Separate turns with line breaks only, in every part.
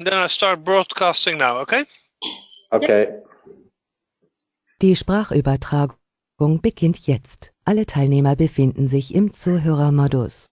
Then I start broadcasting now, okay?
Okay.
Die Sprachübertragung beginnt jetzt. Alle Teilnehmer befinden sich im Zuhörermodus.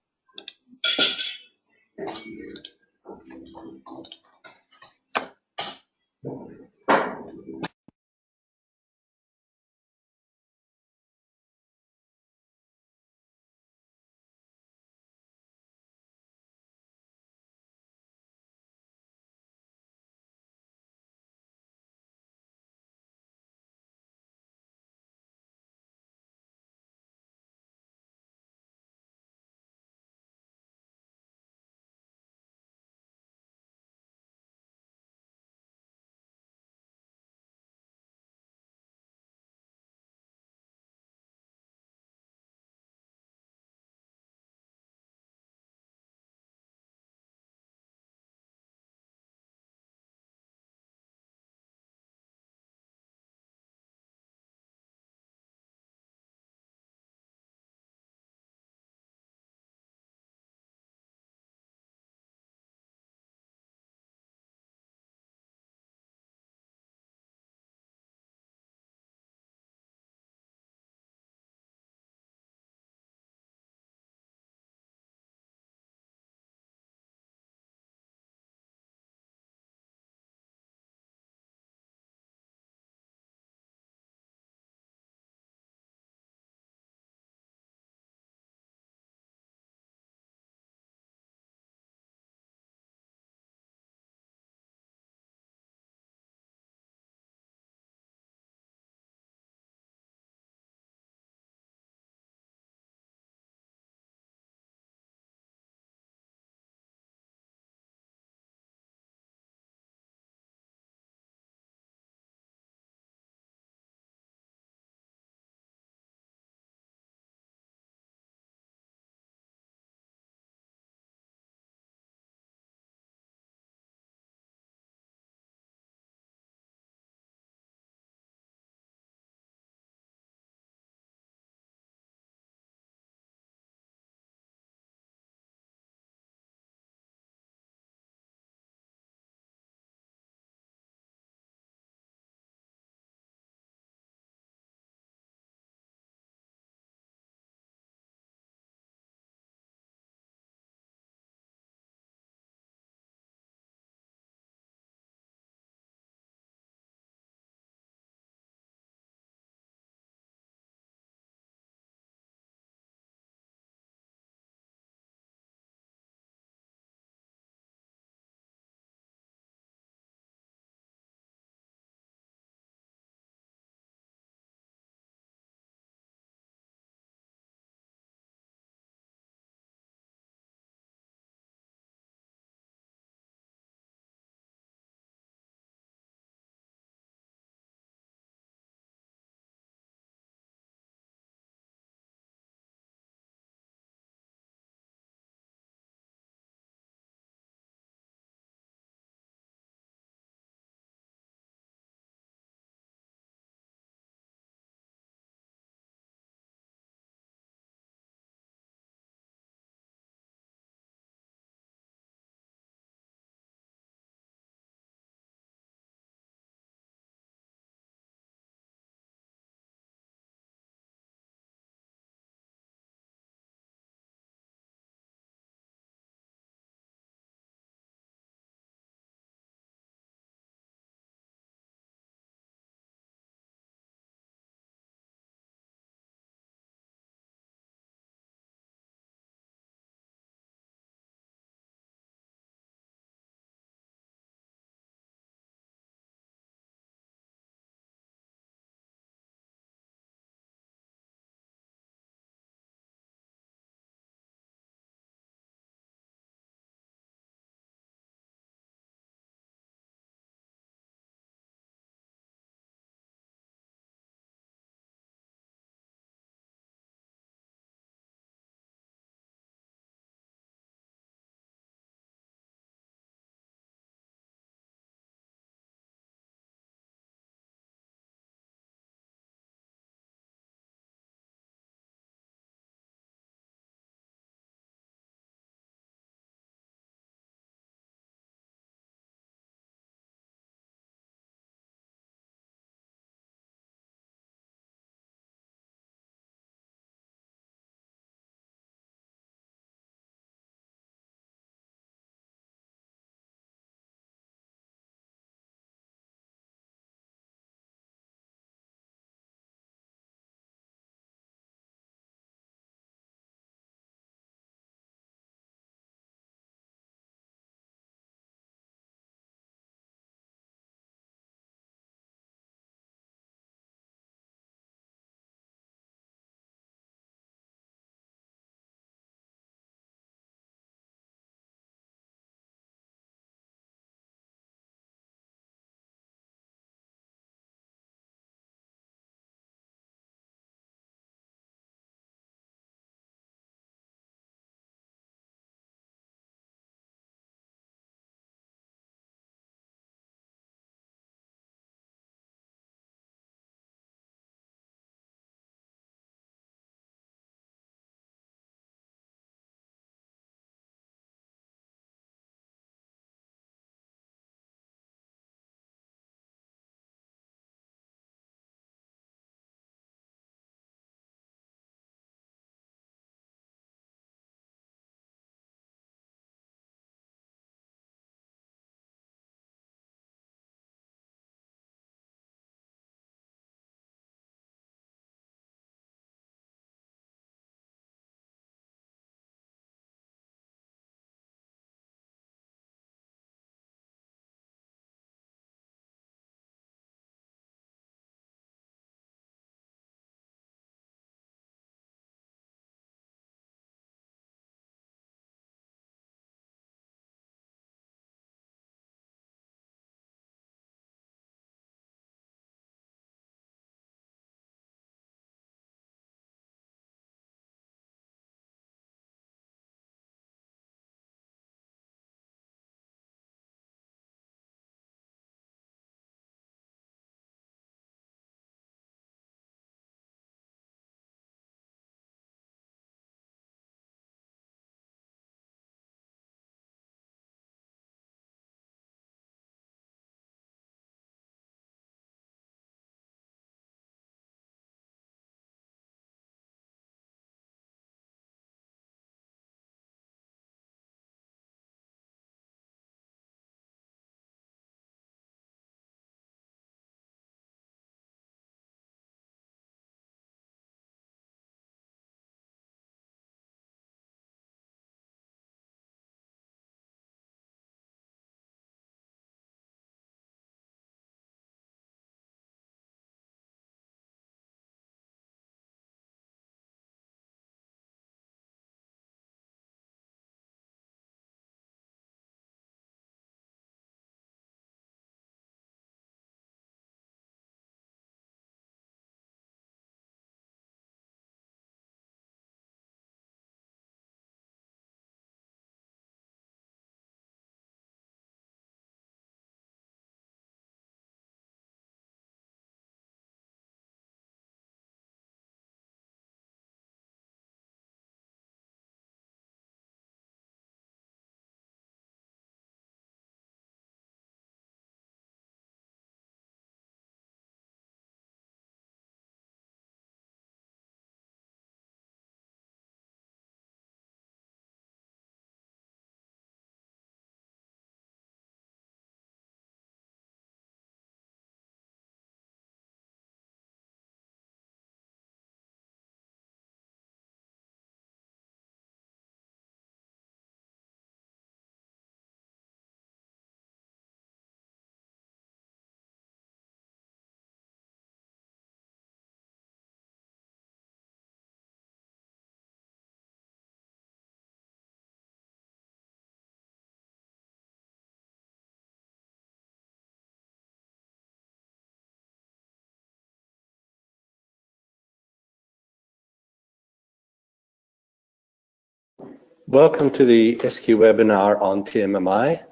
Welcome to the SQ webinar on TMMi.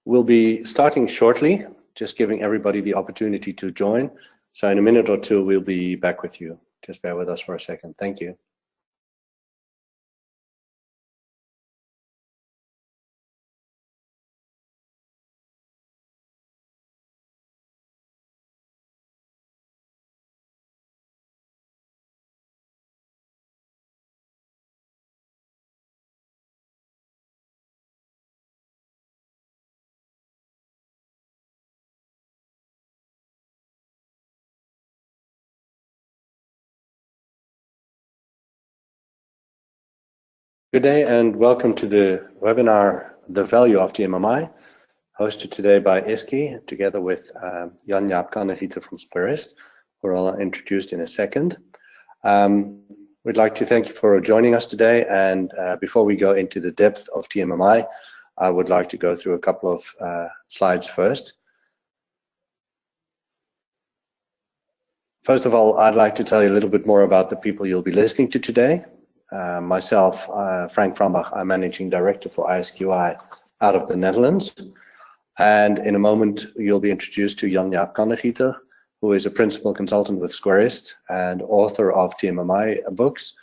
We'll be starting shortly, just giving everybody the opportunity to join. So in a minute or two, we'll be back with you. Just bear with us for a second. Thank you. Good day and welcome to the webinar, The Value of TMMi, hosted today by Iski, together with Jan Jaap Cannegieter from Squarist, who I'll introduce in a second. We'd like to thank you for joining us today, and before we go into the depth of TMMi, I would like to go through a couple of slides first. First of all, I'd like to tell you a little bit more about the people you'll be listening to today. Myself, Frank Frambach, I'm Managing Director for ISQI out of the Netherlands. And in a moment, you'll be introduced to Jan Jaap Cannegieter, who is a principal consultant with Squarist and author of TMMi books.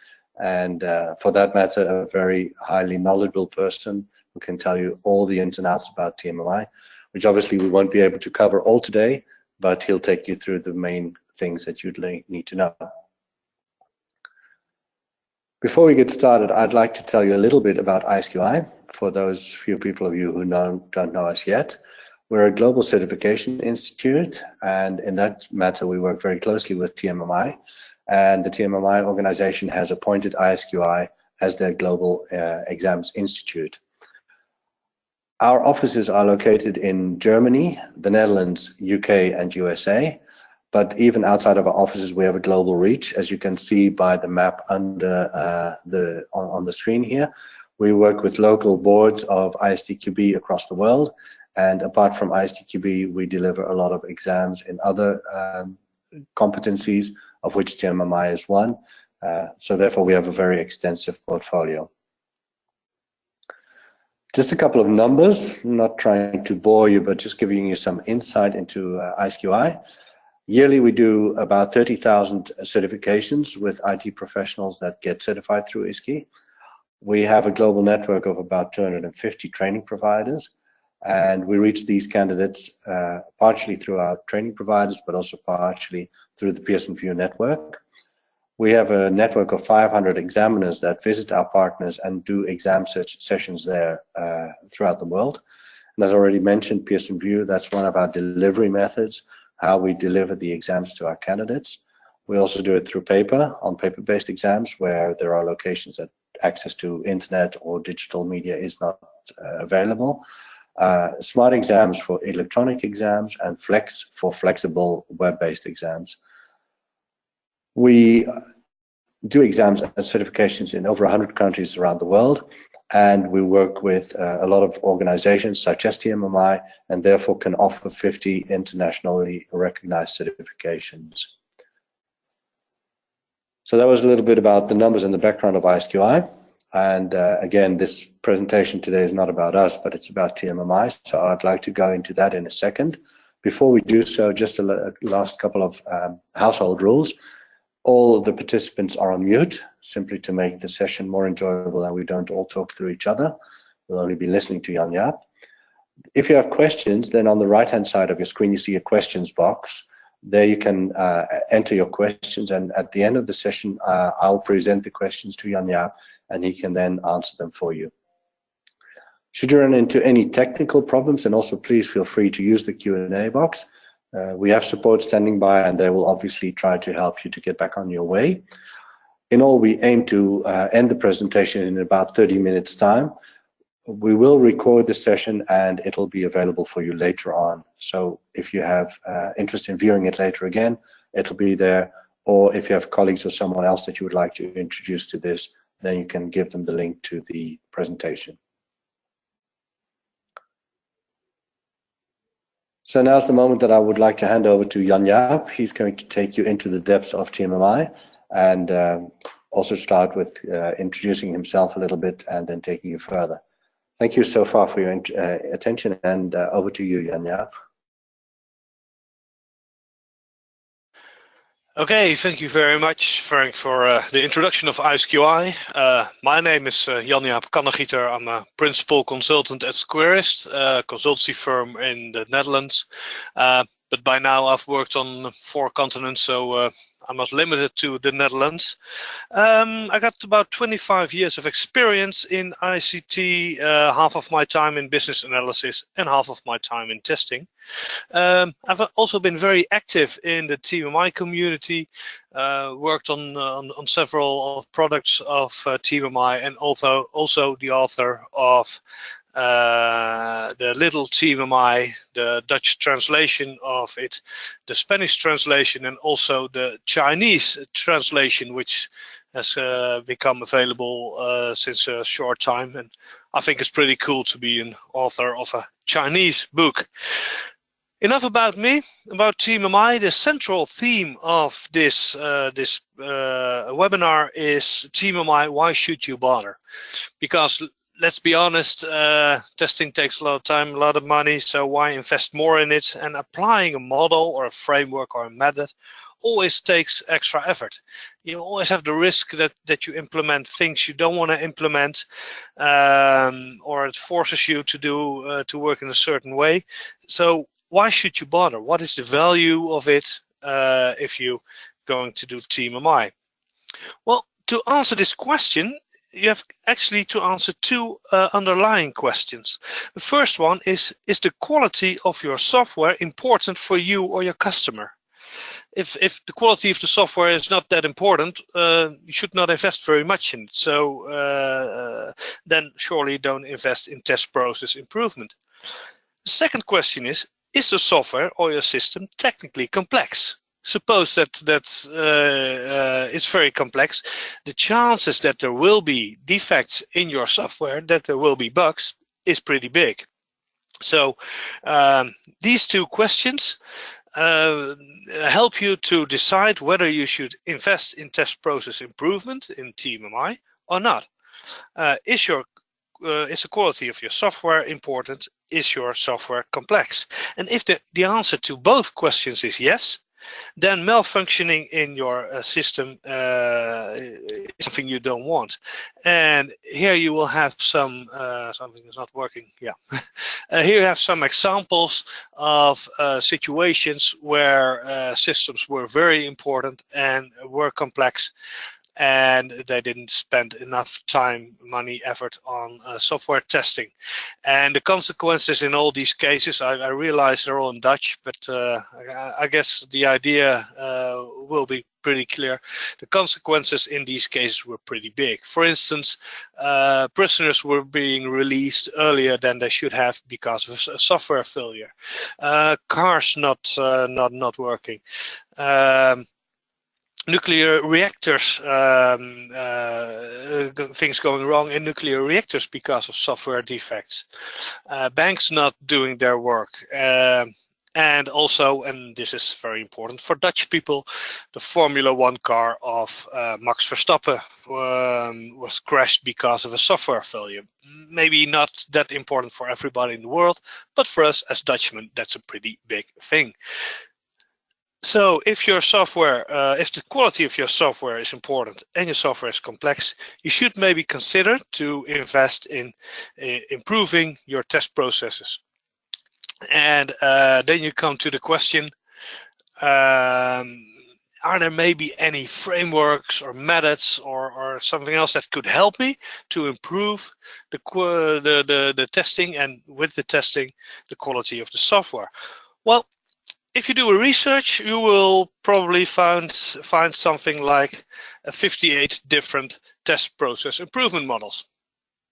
And for that matter, a very highly knowledgeable person who can tell you all the ins and outs about TMMi, which obviously we won't be able to cover all today, but he'll take you through the main things that you'd need to know. Before we get started, I'd like to tell you a little bit about ISQI. For those few people of you who don't know us yet, we're a global certification institute, and in that matter, we work very closely with TMMi, and the TMMi organization has appointed ISQI as their global exams institute. Our offices are located in Germany, the Netherlands, UK, and USA. But even outside of our offices, we have a global reach, as you can see by the map under on the screen here. We work with local boards of ISTQB across the world, and apart from ISTQB, we deliver a lot of exams in other competencies, of which TMMi is one. So therefore, we have a very extensive portfolio. Just a couple of numbers, not trying to bore you, but just giving you some insight into ISQI. Yearly, we do about 30,000 certifications with IT professionals that get certified through ISKI. We have a global network of about 250 training providers, and we reach these candidates partially through our training providers, but also partially through the Pearson VUE network. We have a network of 500 examiners that visit our partners and do exam sessions there throughout the world. And as already mentioned, Pearson VUE, that's one of our delivery methods, how we deliver the exams to our candidates. We also do it through paper, on paper-based exams, where there are locations that access to internet or digital media is not available. Smart exams for electronic exams, and Flex for flexible web-based exams. We do exams and certifications in over 100 countries around the world, and we work with a lot of organizations such as TMMi, and therefore can offer 50 internationally recognized certifications. So that was a little bit about the numbers and the background of ISQI. And again, this presentation today is not about us, but it's about TMMi. So I'd like to go into that in a second. Before we do so, just a last couple of household rules. All of the participants are on mute, simply to make the session more enjoyable and we don't all talk through each other. We'll only be listening to Jan Jaap. If you have questions, then on the right-hand side of your screen, you see a questions box. There you can enter your questions, and at the end of the session, I'll present the questions to Jan Jaap, and he can then answer them for you. Should you run into any technical problems, then also please feel free to use the Q&A box. We have support standing by, and they will obviously try to help you to get back on your way. In all, we aim to end the presentation in about 30 minutes time. We will record the session and it'll be available for you later on. So if you have interest in viewing it later again, it'll be there. Or if you have colleagues or someone else that you would like to introduce to this, then you can give them the link to the presentation. So now's the moment that I would like to hand over to Jan Jaap. He's going to take you into the depths of TMMi, and also start with introducing himself a little bit and then taking you further. Thank you so far for your attention, and over to you, Jan Jaap.
Okay, thank you very much, Frank, for the introduction of IceQI. My name is Jan Jaap Cannegieter. I'm a principal consultant at Squarist, a consultancy firm in the Netherlands. But by now I've worked on 4 continents, so I'm not limited to the Netherlands. I got about 25 years of experience in ICT, half of my time in business analysis and half of my time in testing. I've also been very active in the TMMi community, worked on several of products of TMMi, and also the author of the little TMMi, the Dutch translation of it, the Spanish translation, and also the Chinese translation, which has become available since a short time. And I think it's pretty cool to be an author of a Chinese book. Enough about me, about TMMi. The central theme of this webinar is TMMi, why should you bother? Because let's be honest, testing takes a lot of time, a lot of money, so why invest more in it? And applying a model or a framework or a method always takes extra effort. You always have the risk that you implement things you don't want to implement, or it forces you to work in a certain way. So why should you bother? What is the value of it if you're going to do TMMi? Well, to answer this question, you have actually to answer 2 underlying questions. The first one is the quality of your software important for you or your customer? If the quality of the software is not that important, you should not invest very much in it. So then surely don't invest in test process improvement. The second question is the software or your system technically complex? Suppose that it's very complex. The chances that there will be defects in your software, that there will be bugs, is pretty big. So these 2 questions help you to decide whether you should invest in test process improvement in TMMi or not. Is the quality of your software important? Is your software complex? And if the answer to both questions is yes, then malfunctioning in your system is something you don't want. And here you will have some, something is not working, yeah. Here you have some examples of situations where systems were very important and were complex, and they didn't spend enough time, money, effort on software testing. And the consequences in all these cases, I realize they're all in Dutch, but I guess the idea will be pretty clear. The consequences in these cases were pretty big. For instance, prisoners were being released earlier than they should have because of a software failure. Cars not working. Nuclear reactors, things going wrong in nuclear reactors because of software defects. Banks not doing their work. And also, and this is very important for Dutch people, the Formula 1 car of Max Verstappen was crashed because of a software failure. Maybe not that important for everybody in the world, but for us as Dutchmen, that's a pretty big thing. So if your software, if the quality of your software is important and your software is complex, you should maybe consider to invest in improving your test processes. And then you come to the question, are there maybe any frameworks or methods or something else that could help me to improve the testing, and with the testing, the quality of the software? Well, if you do a research, you will probably find something like 58 different test process improvement models.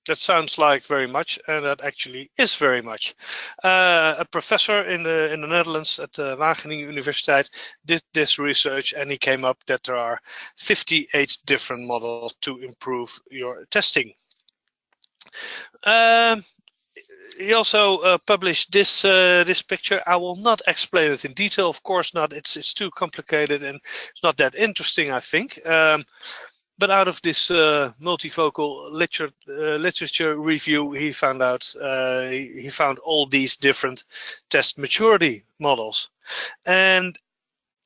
That sounds like very much, and that actually is very much. A professor in the Netherlands at the Wageningen Universiteit did this research, and he came up that there are 58 different models to improve your testing. He also published this picture. I will not explain it in detail, of course not. It's too complicated and it's not that interesting, I think. But out of this multifocal literature review, he found all these different test maturity models. And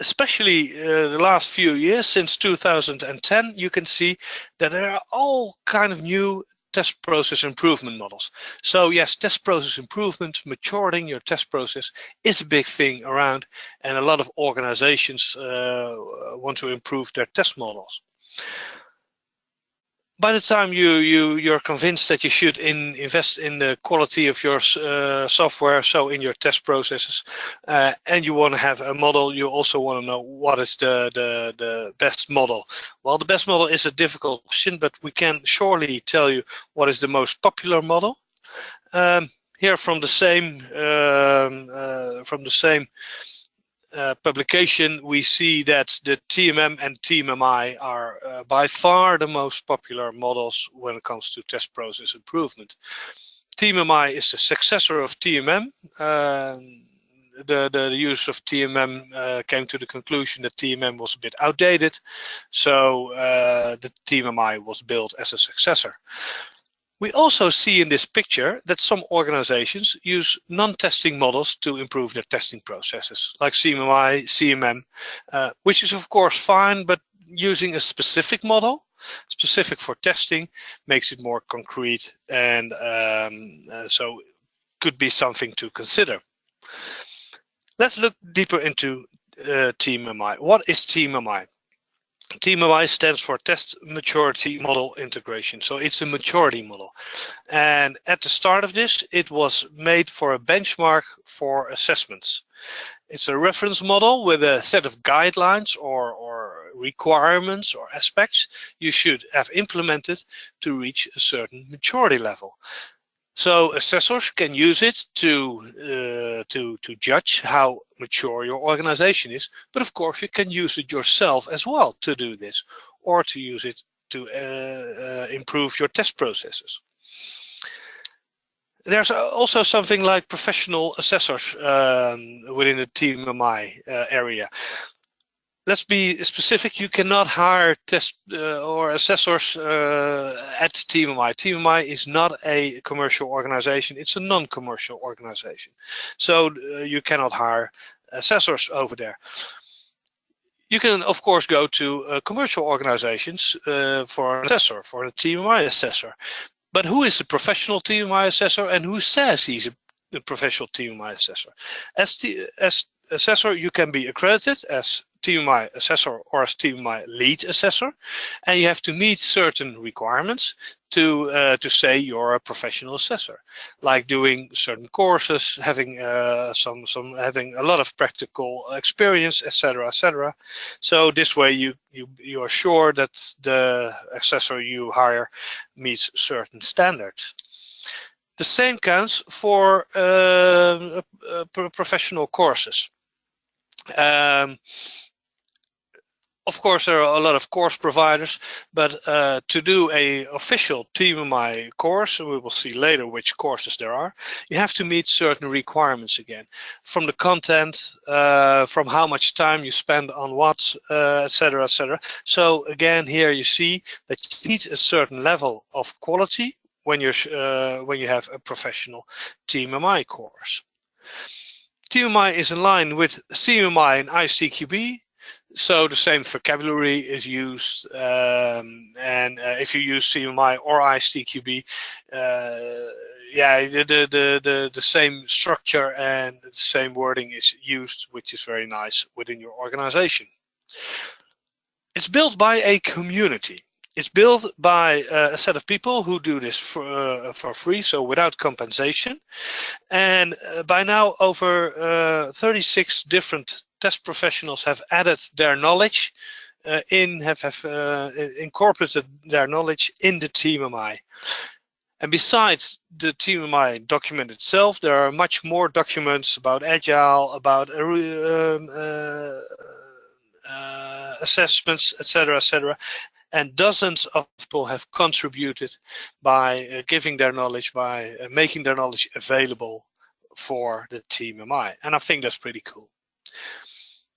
especially the last few years, since 2010, you can see that there are all kind of new test process improvement models. So yes, test process improvement, maturing your test process is a big thing around, and a lot of organizations want to improve their test models. By the time you're convinced that you should invest in the quality of your software, so in your test processes, and you want to have a model, you also want to know what is the best model. Well, the best model is a difficult question, but we can surely tell you what is the most popular model. Here from the same publication, we see that the TMM and TMMi are by far the most popular models when it comes to test process improvement. TMMi is the successor of TMM. The use of TMM came to the conclusion that TMM was a bit outdated, so the TMMi was built as a successor. We also see in this picture that some organizations use non-testing models to improve their testing processes, like CMMi, CMM, which is of course fine, but using a specific model, specific for testing, makes it more concrete, and so could be something to consider. Let's look deeper into TMMi. What is TMMi? TMMi stands for Test Maturity Model Integration. So it's a maturity model. And at the start of this, it was made for a benchmark for assessments. It's a reference model with a set of guidelines or requirements or aspects you should have implemented to reach a certain maturity level. So assessors can use it to judge how mature your organization is, but of course you can use it yourself as well to do this, or to use it to improve your test processes. There's also something like professional assessors within the TMMi area. Let's be specific, you cannot hire test or assessors at TMMi. TMMi is not a commercial organization, it's a non-commercial organization. So you cannot hire assessors over there. You can, of course, go to commercial organizations for an assessor, for a TMMi assessor. But who is a professional TMMi assessor, and who says he's a professional TMMi assessor? As assessor, you can be accredited as TMMi assessor or as TMMi lead assessor, and you have to meet certain requirements to say you're a professional assessor, like doing certain courses, having having a lot of practical experience, etc., etc. So this way you are sure that the assessor you hire meets certain standards. The same counts for professional courses. Of course, there are a lot of course providers, but to do an official TMMi course, and we will see later which courses there are, you have to meet certain requirements again, from the content, from how much time you spend on what, etc., etc. So again, here you see that you need a certain level of quality when you have a professional TMMi course. TMMi is in line with CMMi and ISTQB. So the same vocabulary is used, and if you use CMMi or ISTQB, yeah, the same structure and the same wording is used, which is very nice within your organization. It's built by a community. It's built by a set of people who do this for free, so without compensation. And by now, over 36 different test professionals have added their knowledge have incorporated their knowledge in the TMMi. And besides the TMMi document itself, there are much more documents about agile, about assessments, etc., etc. And dozens of people have contributed by giving their knowledge, by making their knowledge available for the TMMi. And I think that's pretty cool.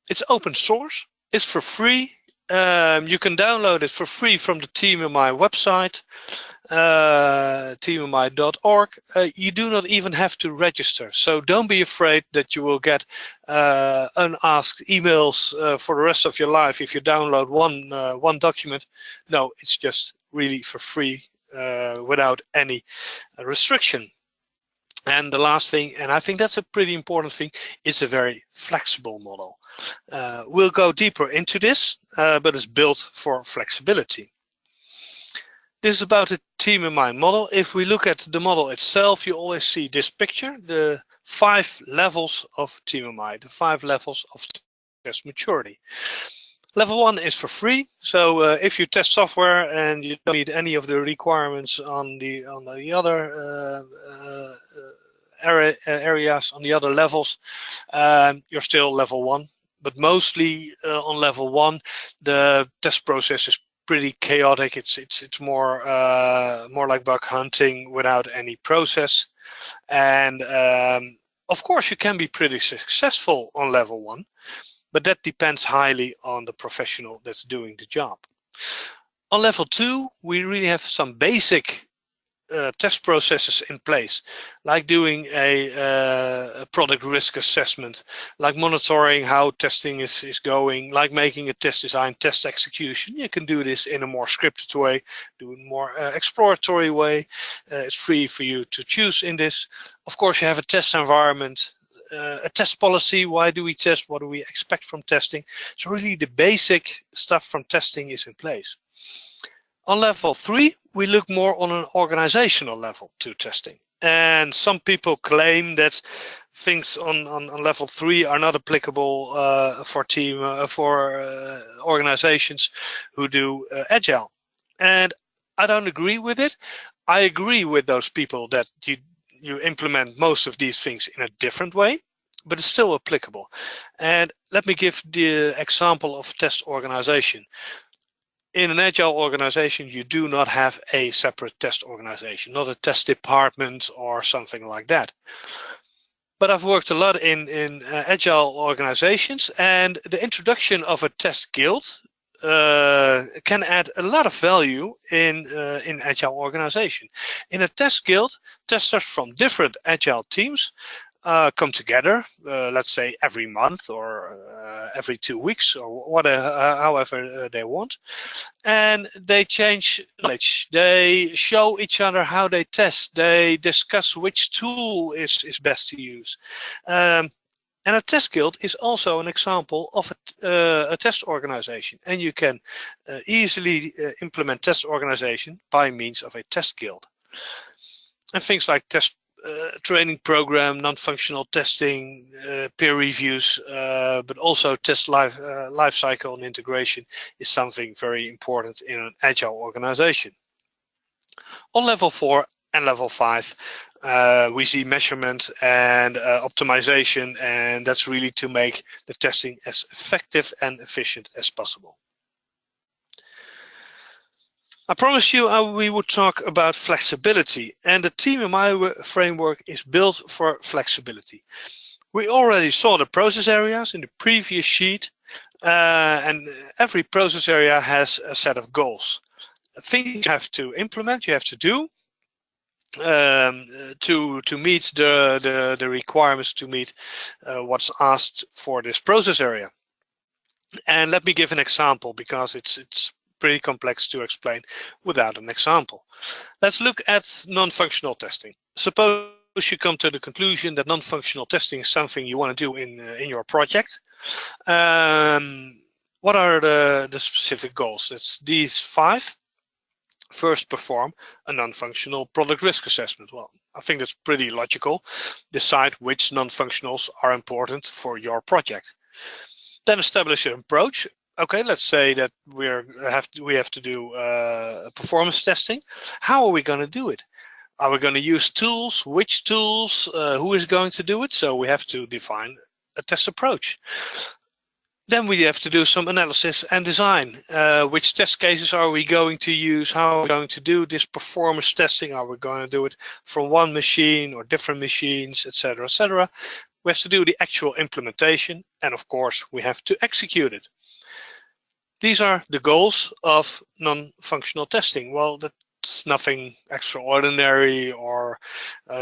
It's open source, it's for free, You can download it for free from the TMMi website, tmmi.org. You do not even have to register, so don't be afraid that you will get unasked emails for the rest of your life if you download one document. No, it's just really for free without any restriction. And the last thing, and I think that's a pretty important thing, it's a very flexible model. We'll go deeper into this, but it's built for flexibility. This is about the TMMi model. If we look at the model itself, you always see this picture, the 5 levels of TMMi, the 5 levels of test maturity. Level 1 is for free, so if you test software and you don't meet any of the requirements on the other areas, on the other levels, you're still level 1. But mostly on level 1, the test process is pretty chaotic. It's more like bug hunting without any process, and of course you can be pretty successful on level 1. But that depends highly on the professional that's doing the job. On level 2, we really have some basic test processes in place, like doing a product risk assessment, like monitoring how testing is going, like making a test design, test execution. You can do this in a more scripted way, do it more exploratory way. It's free for you to choose in this. Of course, you have a test environment, a test policy. Why do we test? What do we expect from testing? So really the basic stuff from testing is in place. On level 3, we look more on an organizational level to testing. And some people claim that things on level 3 are not applicable for organizations who do agile. And I don't agree with it. I agree with those people that you implement most of these things in a different way, but it's still applicable. And let me give the example of test organization. In an agile organization, you do not have a separate test organization, not a test department or something like that. But I've worked a lot in agile organizations, and the introduction of a test guild can add a lot of value in agile organization. In a test guild, testers from different agile teams come together, let's say every month or every 2 weeks or whatever, however they want, and they change knowledge. They show each other how they test. They discuss which tool is best to use. And a test guild is also an example of a test organization, and you can easily implement test organization by means of a test guild. And things like test training program, non-functional testing, peer reviews, but also test life cycle and integration is something very important in an agile organization. On level 4 and level 5, we see measurement and optimization, and that's really to make the testing as effective and efficient as possible. I promised you we would talk about flexibility, and the TMMi framework is built for flexibility. We already saw the process areas in the previous sheet, and every process area has a set of goals. Things you have to implement, you have to do to meet the requirements, to meet what's asked for this process area. And let me give an example, because it's pretty complex to explain without an example. Let's look at non-functional testing. Suppose you come to the conclusion that non-functional testing is something you want to do in your project. What are the specific goals? It's these 5. First, perform a non-functional product risk assessment. Well, I think that's pretty logical. Decide which non-functionals are important for your project. Then establish an approach. Okay, let's say that we have to do performance testing. How are we going to do it? Are we going to use tools? Which tools? Who is going to do it? So we have to define a test approach. Then we have to do some analysis and design. Which test cases are we going to use? How are we going to do this performance testing? Are we going to do it from one machine or different machines, etc., etc.? We have to do the actual implementation, and of course, we have to execute it. These are the goals of non-functional testing. Well, that's nothing extraordinary or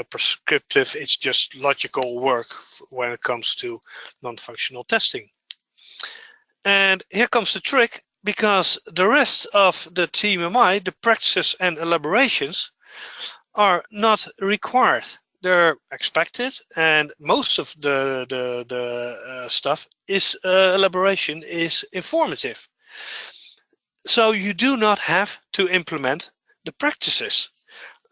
prescriptive. It's just logical work when it comes to non-functional testing. And here comes the trick, because the rest of the TMMi, the practices and elaborations, are not required. They're expected, and most of the stuff is elaboration is informative. So you do not have to implement the practices.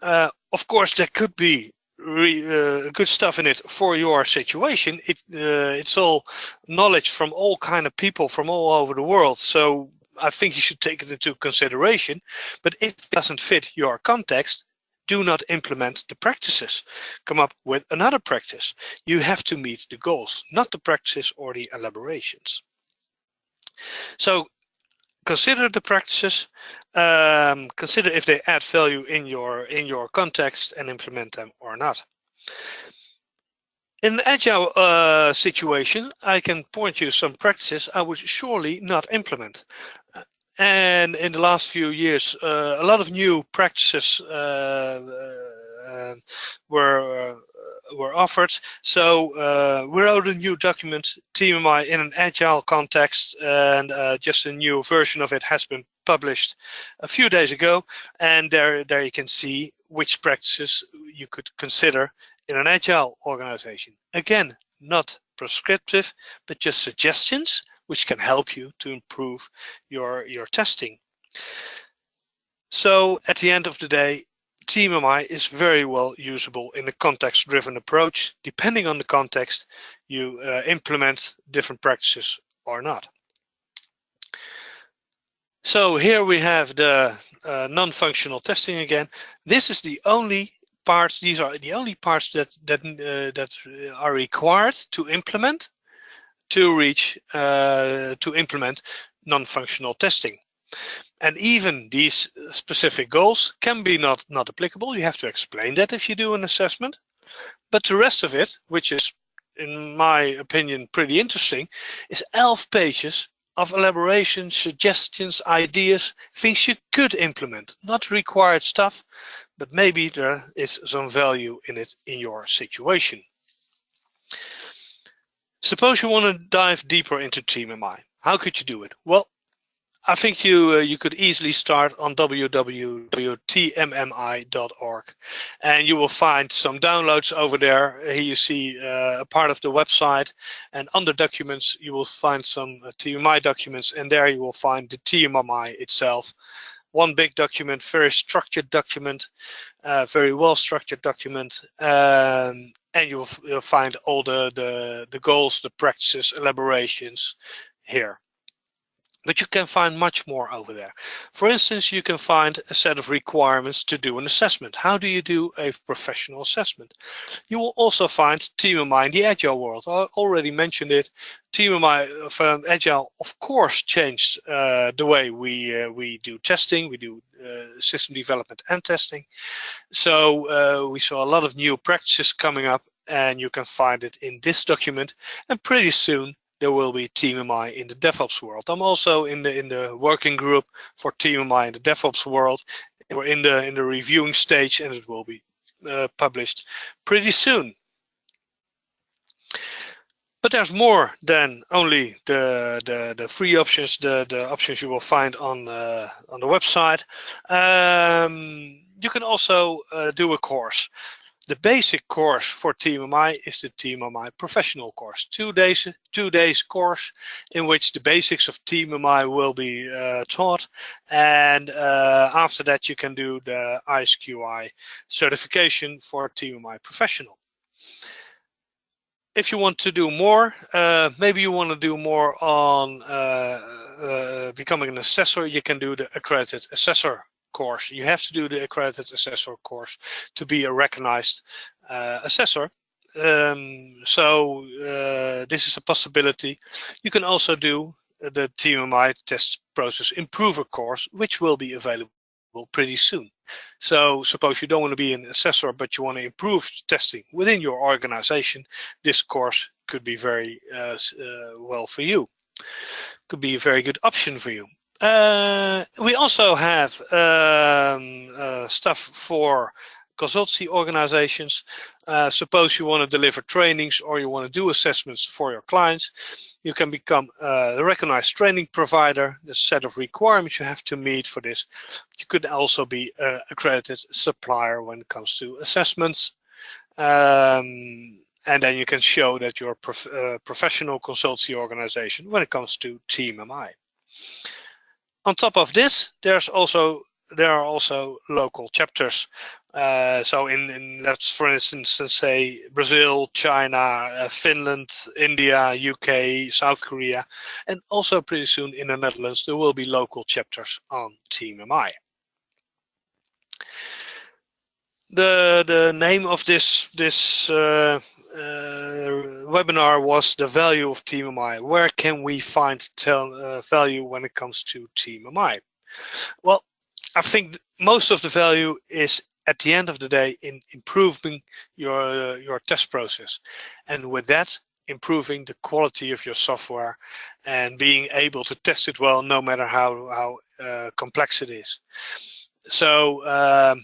Of course, there could be good stuff in it for your situation. It's all knowledge from all kind of people from all over the world. So I think you should take it into consideration. But if it doesn't fit your context, do not implement the practices. Come up with another practice. You have to meet the goals, not the practices or the elaborations. So consider the practices, consider if they add value in your context, and implement them or not. In an agile situation, I can point you some practices I would surely not implement. And in the last few years, a lot of new practices were offered. So we wrote a new document, TMMi, in an agile context, and just a new version of it has been published a few days ago. And there you can see which practices you could consider in an agile organization. Again, not prescriptive, but just suggestions which can help you to improve your testing. So at the end of the day, TMMi is very well usable in a context-driven approach. Depending on the context, you implement different practices or not. So here we have the non-functional testing again. This is the only parts. These are the only parts that are required to implement to implement non-functional testing. And even these specific goals can be not applicable. You have to explain that if you do an assessment. But the rest of it, which is, in my opinion, pretty interesting, is 11 pages of elaboration, suggestions, ideas, things you could implement. Not required stuff, but maybe there is some value in it in your situation. Suppose you want to dive deeper into TMMi. How could you do it? Well, I think you could easily start on www.tmmi.org, and you will find some downloads over there. Here you see a part of the website, and under documents you will find some TMMi documents, and there you will find the TMMi itself. One big document, very structured document, very well structured document, and you'll find all the goals, the practices, elaborations here. But you can find much more over there. For instance, you can find a set of requirements to do an assessment. How do you do a professional assessment? You will also find TMMi in the Agile world. I already mentioned it. TMMi from Agile, of course, changed the way we do testing. We do system development and testing. So we saw a lot of new practices coming up, and you can find it in this document. And pretty soon, there will be TMMi in the DevOps world. I'm also in the working group for TMMi in the DevOps world. We're in the reviewing stage, and it will be published pretty soon. But there's more than only the free options, the options you will find on the website. You can also do a course. The basic course for TMMi is the TMMi professional course. 2 days course in which the basics of TMMi will be taught, and after that you can do the ISQI certification for TMMi professional. If you want to do more, maybe you want to do more on becoming an assessor, you can do the accredited assessor course. You have to do the accredited assessor course to be a recognized assessor. So this is a possibility. You can also do the TMMi test process improver course, which will be available pretty soon. So suppose you don't want to be an assessor, but you want to improve testing within your organization, this course could be very well for you. Could be a very good option for you. We also have stuff for consultancy organizations. Suppose you want to deliver trainings or you want to do assessments for your clients. You can become a recognized training provider. There's a set of requirements you have to meet for this. You could also be an accredited supplier when it comes to assessments. And then you can show that you're a professional consultancy organization when it comes to TMMi. On top of this, there are also local chapters. So let's for instance say Brazil, China, Finland, India, UK, South Korea, and also pretty soon in the Netherlands there will be local chapters on TMMi. The name of this webinar was the value of TMMi. Where can we find value when it comes to TMMi? Well, I think most of the value is at the end of the day in improving your test process, and with that improving the quality of your software and being able to test it well no matter how complex it is. So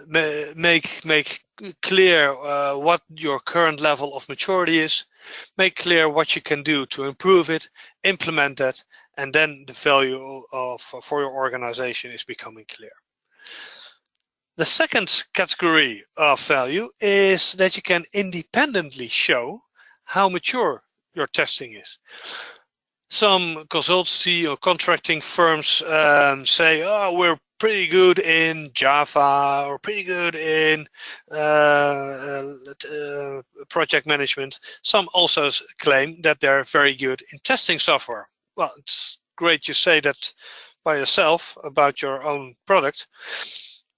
make clear what your current level of maturity is, make clear what you can do to improve it, implement that, and then the value for your organization is becoming clear. The second category of value is that you can independently show how mature your testing is. Some consultancy or contracting firms say, oh, we're pretty good in Java or pretty good in project management. Some also claim that they're very good in testing software. Well, it's great you say that by yourself about your own product,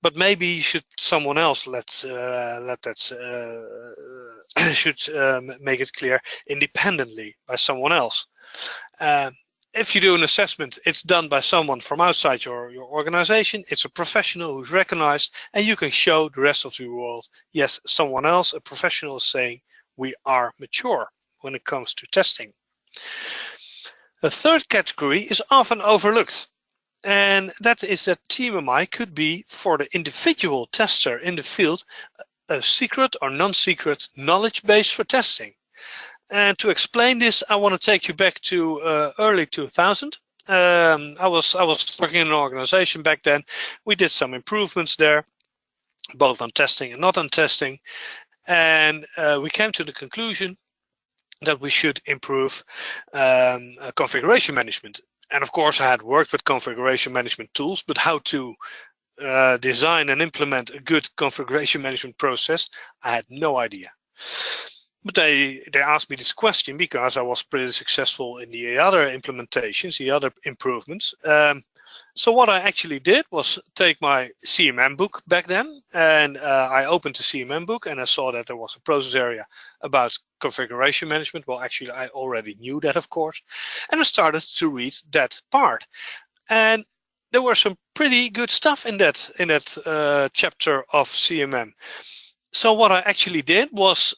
but maybe someone else should make it clear independently by someone else. If you do an assessment, it's done by someone from outside your organization. It's a professional who's recognized, and you can show the rest of the world, yes, someone else, a professional, is saying we are mature when it comes to testing. The third category is often overlooked, and that is that TMMi could be for the individual tester in the field a secret or non-secret knowledge base for testing. And to explain this, I want to take you back to early 2000. I was working in an organization back then. We did some improvements there, both on testing and not on testing. And we came to the conclusion that we should improve configuration management. And of course, I had worked with configuration management tools, but how to design and implement a good configuration management process, I had no idea. But they asked me this question because I was pretty successful in the other implementations, the other improvements. So what I actually did was take my CMM book back then, and I opened the CMM book and I saw that there was a process area about configuration management. Well, actually, I already knew that, of course, and I started to read that part. And there were some pretty good stuff in that chapter of CMM. So what I actually did was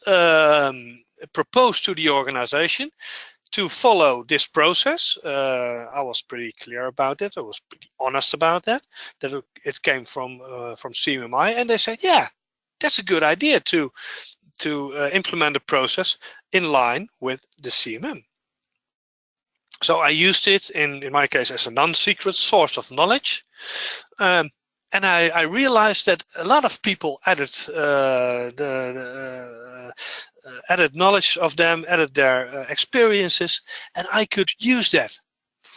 propose to the organization to follow this process. I was pretty clear about it. I was pretty honest about that it came from TMMi, and they said, yeah, that's a good idea to implement a process in line with the CMM. So I used it in my case as a non-secret source of knowledge. And I realized that a lot of people added added knowledge of them, added their experiences, and I could use that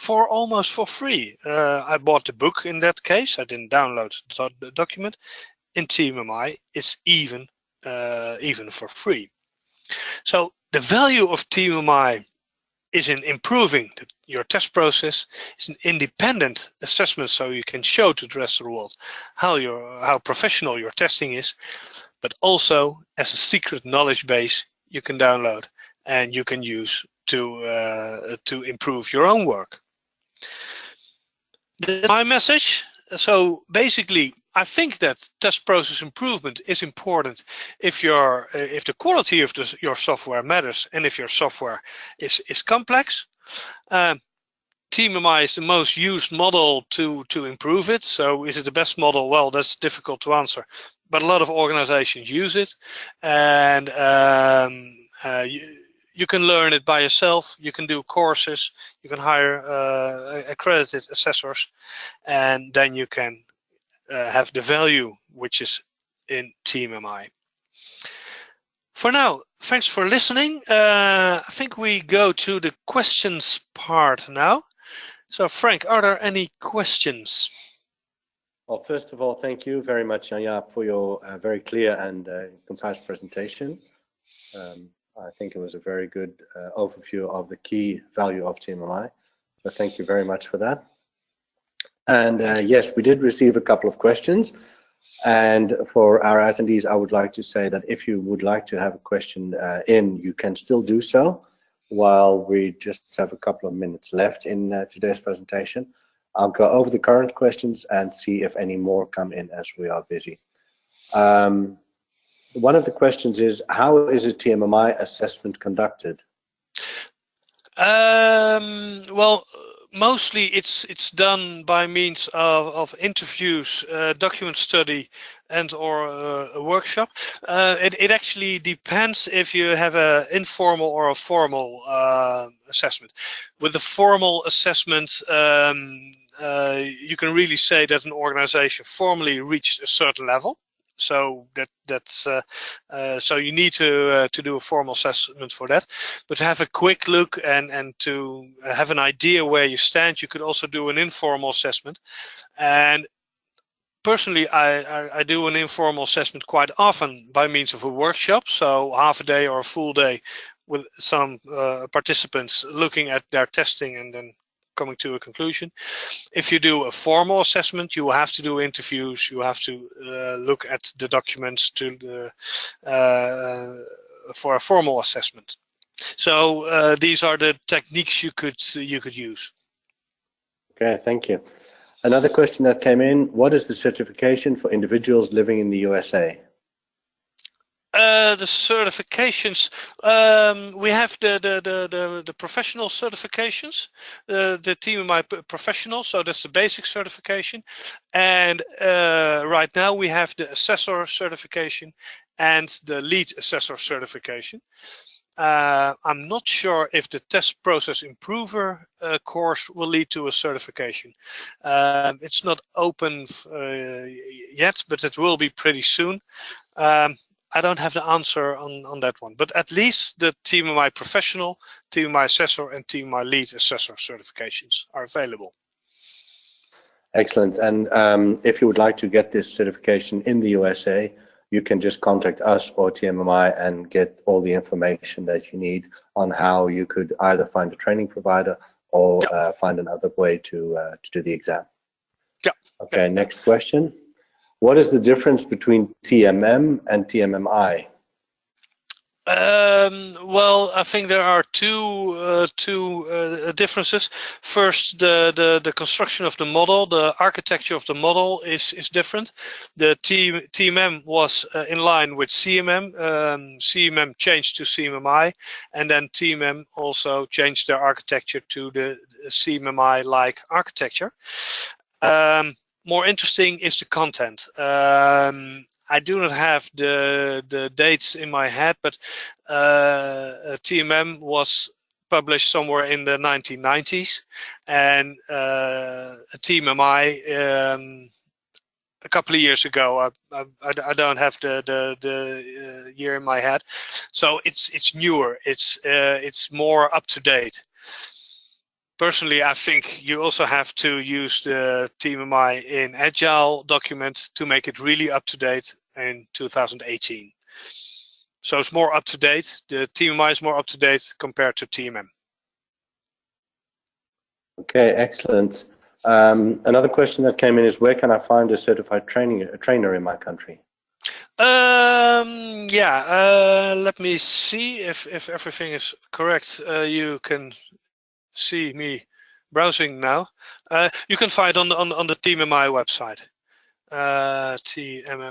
almost for free. I bought the book in that case. I didn't download the document. In TMMi, it's even for free. So the value of TMMi is in improving your test process. It's an independent assessment, so you can show to the rest of the world how professional your testing is, but also as a secret knowledge base you can download and you can use to improve your own work. That's my message. So basically, I think that test process improvement is important if the quality of your software matters and if your software is complex. TMMi is the most used model to improve it. So is it the best model? Well, that's difficult to answer, but a lot of organizations use it, and you can learn it by yourself. You can do courses. You can hire accredited assessors, and then you can have the value which is in TMMi. For now, thanks for listening. I think we go to the questions part now. So Frank, are there any questions?
Well, first of all, thank you very much, Jan Jaap, for your very clear and concise presentation. I think it was a very good overview of the key value of TMMi. So thank you very much for that. And yes, we did receive a couple of questions. And for our attendees, I would like to say that if you would like to have a question you can still do so while we just have a couple of minutes left in today's presentation. I'll go over the current questions and see if any more come in as we are busy. One of the questions is, how is a TMMi assessment conducted?
Well, mostly it's done by means of interviews, document study, and or a workshop. It actually depends if you have an informal or a formal assessment. With the formal assessment, you can really say that an organization formally reached a certain level. So so you need to do a formal assessment for that. But to have a quick look and to have an idea where you stand, you could also do an informal assessment. And personally, I do an informal assessment quite often by means of a workshop, so half a day or a full day with some participants looking at their testing and then coming to a conclusion. If you do a formal assessment, you will have to do interviews. You have to look at the documents for a formal assessment. So these are the techniques you could use.
Okay, thank you. Another question that came in: what is the certification for individuals living in the USA?
The certifications, we have the professional certifications, the TMMi professional, so that's the basic certification, and right now we have the assessor certification and the lead assessor certification. I'm not sure if the test process improver course will lead to a certification. It's not open yet, but it will be pretty soon. I don't have the answer on that one, but at least the TMMi professional, TMMi assessor, and TMMi lead assessor certifications are available.
Excellent. And if you would like to get this certification in the USA, you can just contact us or TMMi and get all the information that you need on how you could either find a training provider or find another way to do the exam.
Yeah.
Okay, next question. What is the difference between TMM and TMMi?
Well, I think there are two differences. First, the construction of the model, the architecture of the model is different. The TMM was in line with CMM. CMM changed to CMMi, and then TMM also changed their architecture to the CMMi-like architecture. More interesting is the content. I do not have the dates in my head, but TMM was published somewhere in the 1990s, and TMMi a couple of years ago. I don't have the year in my head, so it's newer. It's more up to date. Personally, I think you also have to use the TMMi in agile document to make it really up to date in 2018. So it's more up to date. The TMMi is more up to date compared to TMM.
Okay, excellent. Another question that came in is, where can I find a certified trainer in my country?
Let me see if everything is correct. You can see me browsing now. You can find on the TMMi website, tmmi.org,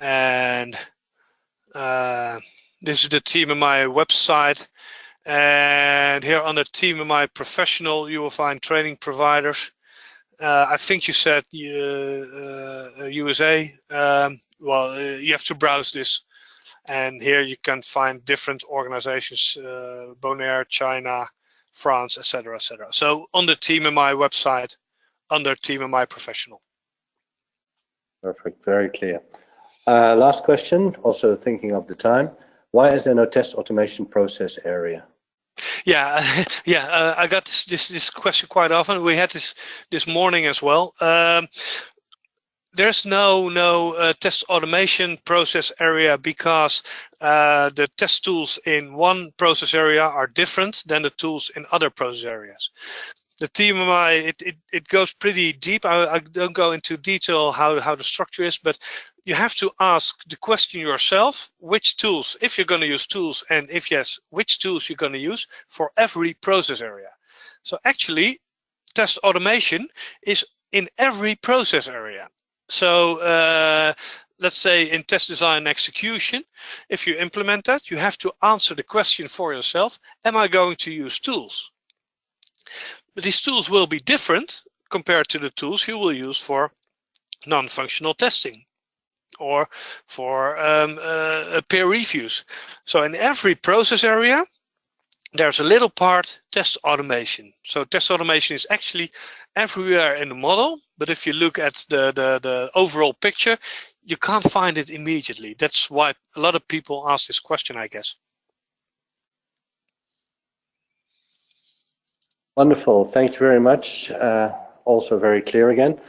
and This is the TMMi website. And here under TMMi Professional, you will find training providers. I think you said USA. You have to browse this. And here you can find different organizations, Bonaire, China, France, etc., etc. So on the TMMi website, under TMMi Professional.
Perfect, very clear. Last question, also thinking of the time. Why is there no test automation process area?
Yeah, yeah. I got this question quite often. We had this morning as well. There's no test automation process area because the test tools in one process area are different than the tools in other process areas. The TMMi, it goes pretty deep. I don't go into detail how the structure is, but you have to ask the question yourself, which tools, if you're going to use tools, and if yes, which tools you're going to use for every process area. So actually, test automation is in every process area. So let's say in test design and execution, if you implement that, you have to answer the question for yourself, am I going to use tools? But these tools will be different compared to the tools you will use for non-functional testing or for peer reviews. So in every process area, there's a little part test automation. So test automation is actually everywhere in the model, but if you look at the overall picture, you can't find it immediately. That's why a lot of people ask this question, I guess.
Wonderful, thank you very much. Also very clear again.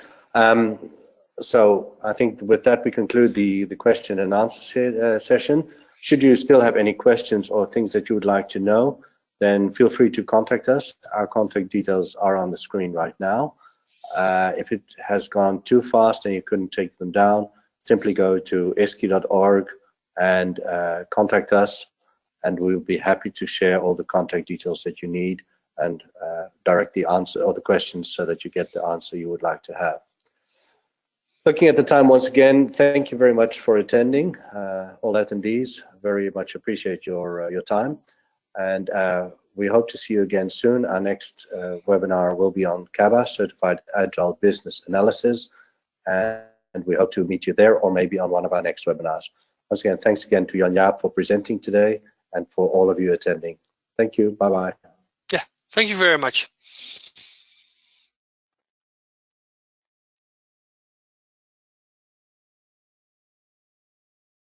So I think with that we conclude the question and answer session. Should you still have any questions or things that you would like to know, then feel free to contact us. Our contact details are on the screen right now. If it has gone too fast and you couldn't take them down, simply go to esky.org and contact us, and we'll be happy to share all the contact details that you need and direct the answer or the questions so that you get the answer you would like to have. Looking at the time once again, thank you very much for attending. All attendees, very much appreciate your time. And we hope to see you again soon. Our next webinar will be on CABA, Certified Agile Business Analysis. And we hope to meet you there or maybe on one of our next webinars. Once again, thanks again to Jan Jaap for presenting today and for all of you attending. Thank you. Bye-bye.
Yeah, thank you very much.